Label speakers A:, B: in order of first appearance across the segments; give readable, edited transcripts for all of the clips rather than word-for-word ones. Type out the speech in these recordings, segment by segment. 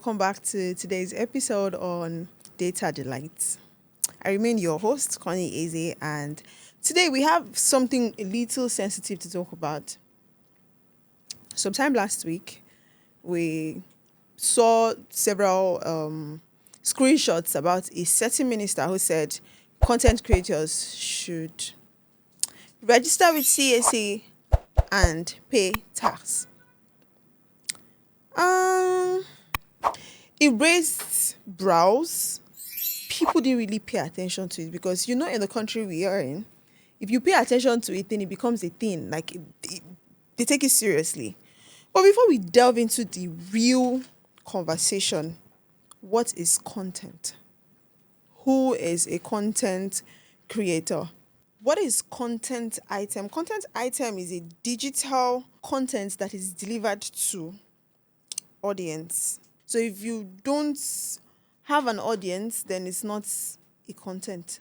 A: welcome back to today's episode on Data Delights. I remain your host, Connie Eze, and today we have something a little sensitive to talk about. Sometime last week, we saw several screenshots about a certain minister who said content creators should register with CSA and pay tax. Um, it raised brows. People didn't really pay attention to it because in the country we are in, if you pay attention to a thing, it becomes a thing. They take it seriously. But before we delve into the real conversation, what is content? Who is a content creator? What is content item? Content item is a digital content that is delivered to audience. So if you don't have an audience, then it's not a content.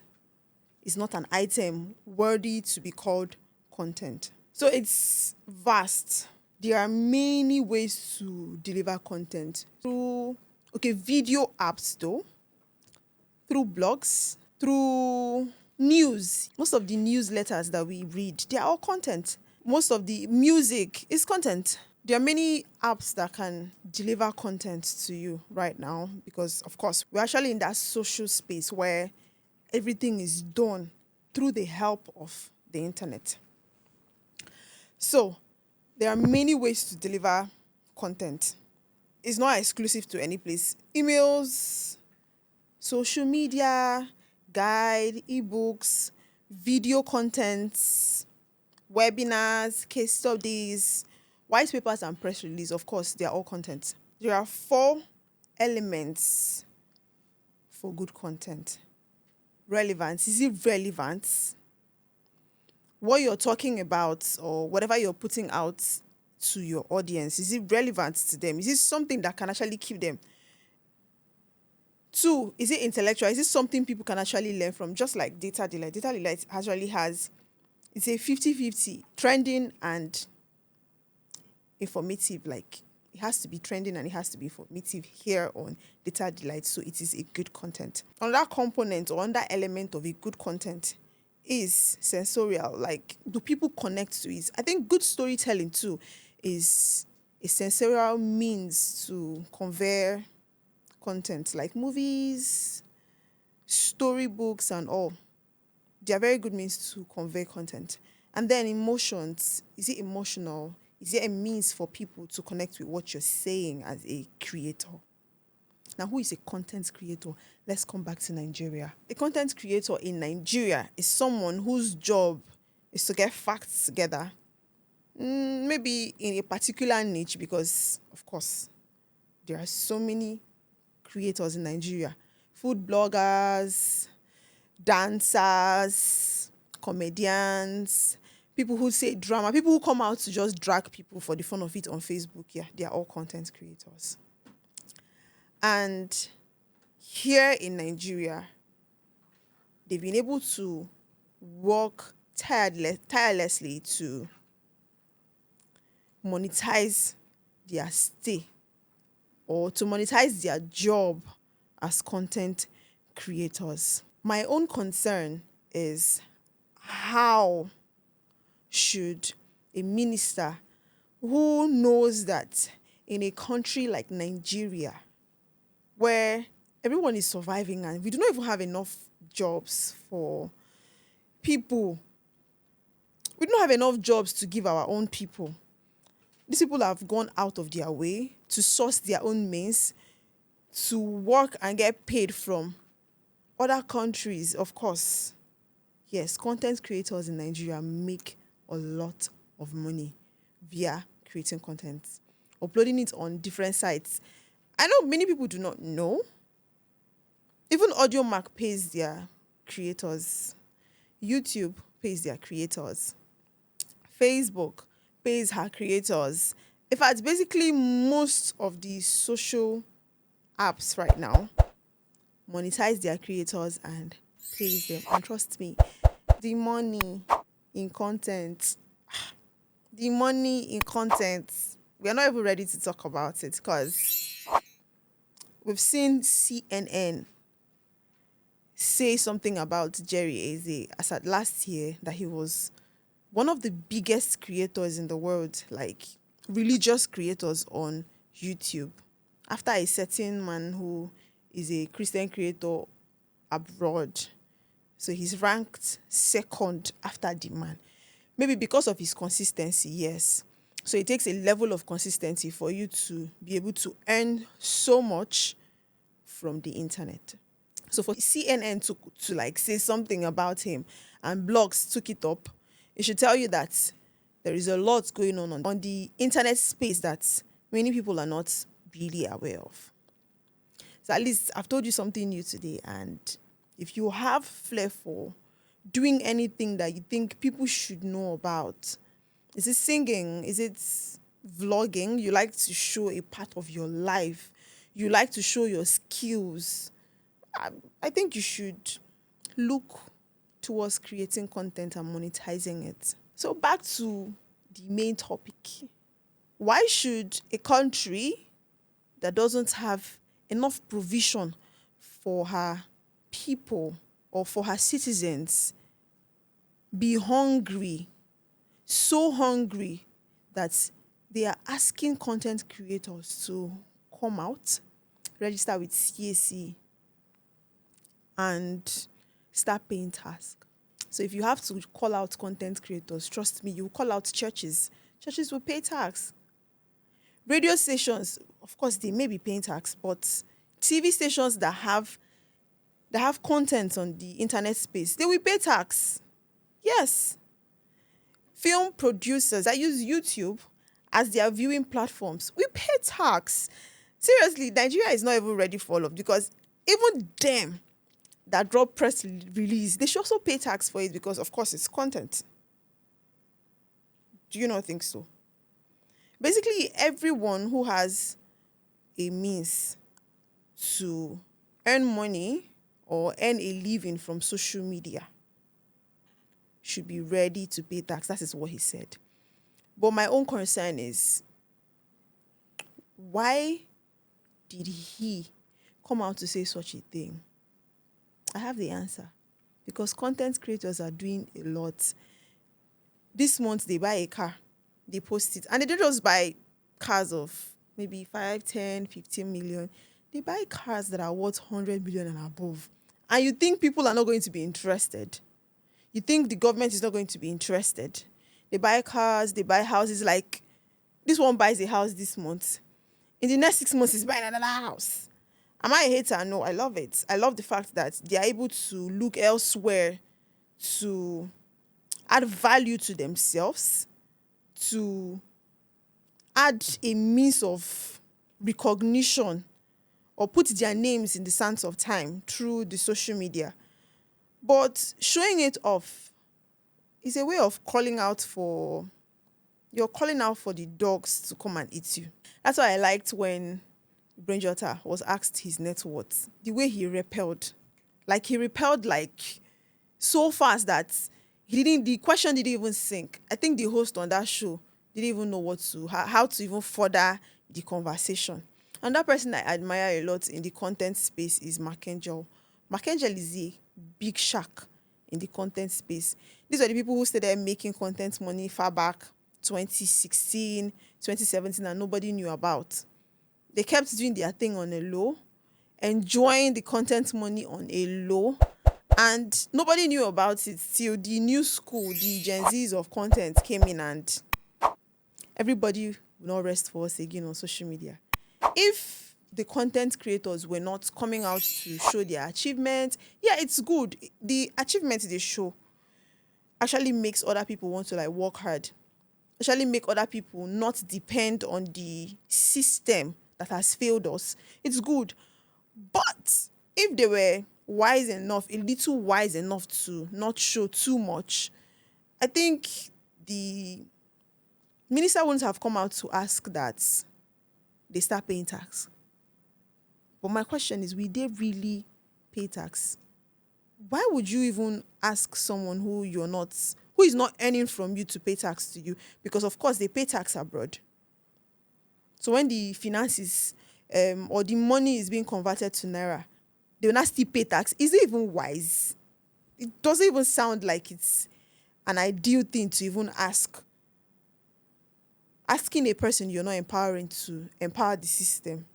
A: It's not an item worthy to be called content. So it's vast. There are many ways to deliver content through video apps though, through blogs, through news. Most of the newsletters that we read, they are all content. Most of the music is content. There are many apps that can deliver content to you right now because, of course, we're actually in that social space where everything is done through the help of the internet. So, there are many ways to deliver content. It's not exclusive to any place. Emails, social media, guide, ebooks, video contents, webinars, case studies, white papers and press release. Of course, they are all content. There are 4 elements for good content. Relevance. Is it relevant? What you're talking about or whatever you're putting out to your audience, is it relevant to them? Is it something that can actually keep them? 2, is it intellectual? Is it something people can actually learn from? Just like Data Delight. Data Delight actually has, it's a 50-50, trending and informative. Like, it has to be trending and it has to be informative here on Data Delight. So it is a good content. Another component or another element of a good content is sensorial. Like, do people connect to it? I think good storytelling too is a sensorial means to convey content, like movies, storybooks and all. They are very good means to convey content. And then emotions. Is it emotional? Is it a means for people to connect with what you're saying as a creator? Now, who is a content creator? Let's come back to Nigeria. A content creator in Nigeria is someone whose job is to get facts together. Maybe in a particular niche because, of course, there are so many creators in Nigeria. Food bloggers, dancers, comedians, people who say drama, people who come out to just drag people for the fun of it on Facebook. Yeah, they are all content creators. And here in Nigeria, they've been able to work tirelessly to monetize their stay or to monetize their job as content creators. My own concern is, how should a minister who knows that in a country like Nigeria, where everyone is surviving and we do not even have enough jobs for people, we don't have enough jobs to give our own people. These people have gone out of their way to source their own means to work and get paid from other countries. Of course, yes, content creators in Nigeria make a lot of money via creating content, uploading it on different sites. I know many people do not know. Even AudioMark pays their creators. YouTube pays their creators. Facebook pays her creators. In fact, basically most of the social apps right now monetize their creators and pays them. And trust me, the money in content, we are not even ready to talk about it because we've seen CNN say something about Jerry Eze as at last year that he was one of the biggest creators in the world, like religious creators on YouTube. After a certain man who is a Christian creator abroad, so he's ranked second after the man. Maybe because of his consistency, yes. So it takes a level of consistency for you to be able to earn so much from the internet. So for CNN to like say something about him and blogs took it up, it should tell you that there is a lot going on the internet space that many people are not really aware of. So at least I've told you something new today. And if you have flair for doing anything that you think people should know about, is it singing? Is it vlogging? You like to show a part of your life. You like to show your skills. I think you should look towards creating content and monetizing it. So back to the main topic. Why should a country that doesn't have enough provision for her people or for her citizens be hungry, so hungry that they are asking content creators to come out, register with CAC, and start paying tax? So if you have to call out content creators, trust me, you call out churches. Churches will pay tax. Radio stations, of course, they may be paying tax, but TV stations that have content on the internet space, they will pay tax. Yes. Film producers that use YouTube as their viewing platforms, we pay tax. Seriously, Nigeria is not even ready for all of, because even them that drop press release, they should also pay tax for it, because of course it's content. Do you not think so? Basically, everyone who has a means to earn money or earn a living from social media should be ready to pay tax. That is what he said. But my own concern is, why did he come out to say such a thing? I have the answer. Because content creators are doing a lot. This month, they buy a car, they post it. And they don't just buy cars of maybe 5, 10, 15 million. They buy cars that are worth 100 million and above. And you think people are not going to be interested? You think the government is not going to be interested? They buy cars, they buy houses. Like, this one buys a house this month. In the next 6 months, he's buying another house. Am I a hater? No, I love it. I love the fact that they are able to look elsewhere to add value to themselves, to add a means of recognition or put their names in the sands of time through the social media. But showing it off is a way of you're calling out for the dogs to come and eat you. That's why I liked when Brain Jotta was asked his net worth, the way he repelled. Like, he repelled like so fast that the question didn't even sink. I think the host on that show didn't even know how to even further the conversation. Another person I admire a lot in the content space is Markangel. Markangel is a big shark in the content space. These are the people who started making content money far back 2016, 2017, and nobody knew about. They kept doing their thing on a low, enjoying the content money on a low, and nobody knew about it till the new school, the Gen Zs of content, came in, and everybody will not rest for us again on social media. If the content creators were not coming out to show their achievements, yeah, it's good. The achievements they show actually makes other people want to like work hard, actually make other people not depend on the system that has failed us. It's good. But if they were wise enough, a little wise enough to not show too much, I think the minister wouldn't have come out to ask that they start paying tax. But my question is, will they really pay tax? Why would you even ask someone who is not earning from you to pay tax to you? Because of course they pay tax abroad. So when the finances or the money is being converted to naira, they will not still pay tax. Is it even wise? It doesn't even sound like it's an ideal thing to even ask. Asking a person you're not empowering to empower the system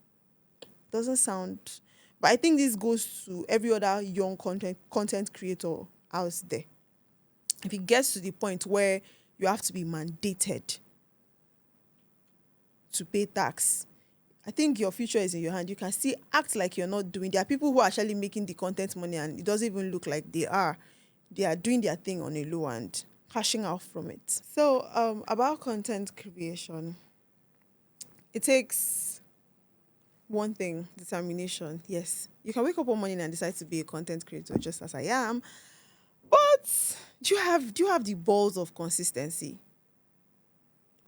A: doesn't sound. But I think this goes to every other young content creator out there. If it gets to the point where you have to be mandated to pay tax, I think your future is in your hand. You can still act like you're not doing. There are people who are actually making the content money and it doesn't even look like they are. They are doing their thing on a low and cashing out from it. So about content creation, it takes one thing, determination. Yes, you can wake up one morning and decide to be a content creator just as I am. But do you have the balls of consistency?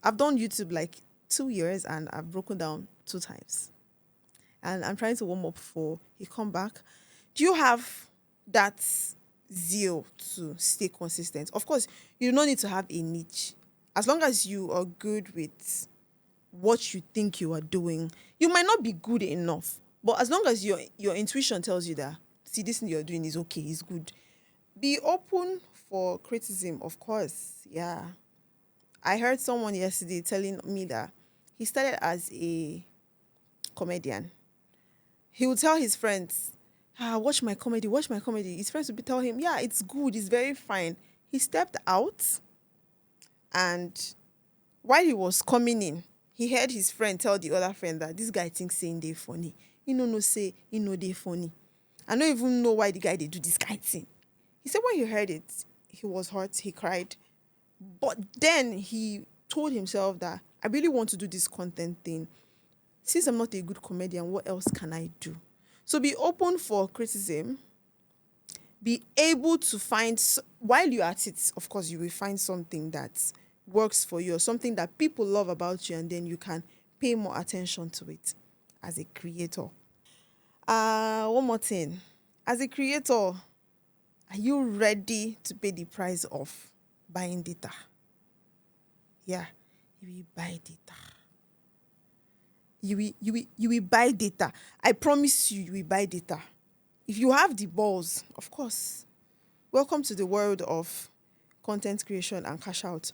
A: I've done YouTube like 2 years and I've broken down 2 times. And I'm trying to warm up for a comeback. Do you have that zeal to stay consistent? Of course, you do not need to have a niche. As long as you are good with what you think you are doing, you might not be good enough. But as long as your intuition tells you that, see, this thing you're doing is okay, is good. Be open for criticism, of course. Yeah. I heard someone yesterday telling me that he started as a comedian. He would tell his friends, watch my comedy, watch my comedy. His friends would be telling him, yeah, it's good, it's very fine. He stepped out, and while he was coming in, he heard his friend tell the other friend that this guy thinks saying they funny. He no say he know they funny. I don't even know why the guy they do this guy thing. He said when he heard it, he was hurt, he cried. But then he told himself that I really want to do this content thing. Since I'm not a good comedian, what else can I do? So be open for criticism. Be able to find, while you're at it, of course, you will find something that works for you or something that people love about you, and then you can pay more attention to it as a creator. One more thing. As a creator, are you ready to pay the price of buying data? Yeah, you will buy data. You will buy data. I promise you, you will buy data. If you have the balls, of course. Welcome to the world of content creation and cash out.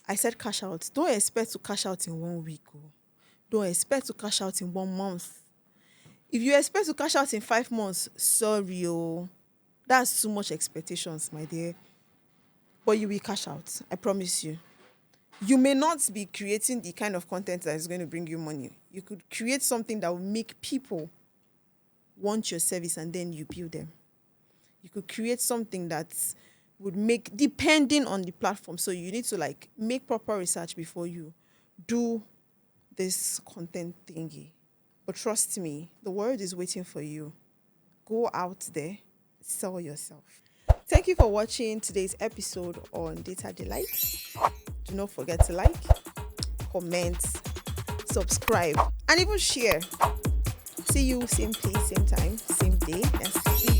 A: I said cash out. Don't expect to cash out in 1 week. Don't expect to cash out in 1 month. If you expect to cash out in 5 months, sorry, that's too much expectations, my dear. But you will cash out. I promise you. You may not be creating the kind of content that is going to bring you money. You could create something that will make people want your service and then you build them. You could create something that would make, depending on the platform. So you need to make proper research before you do this content thingy. But trust me, the world is waiting for you. Go out there, sell yourself. Thank you for watching today's episode on Data Delight. Do not forget to like, comment, subscribe, and even share. See you same place, same time, same day next week.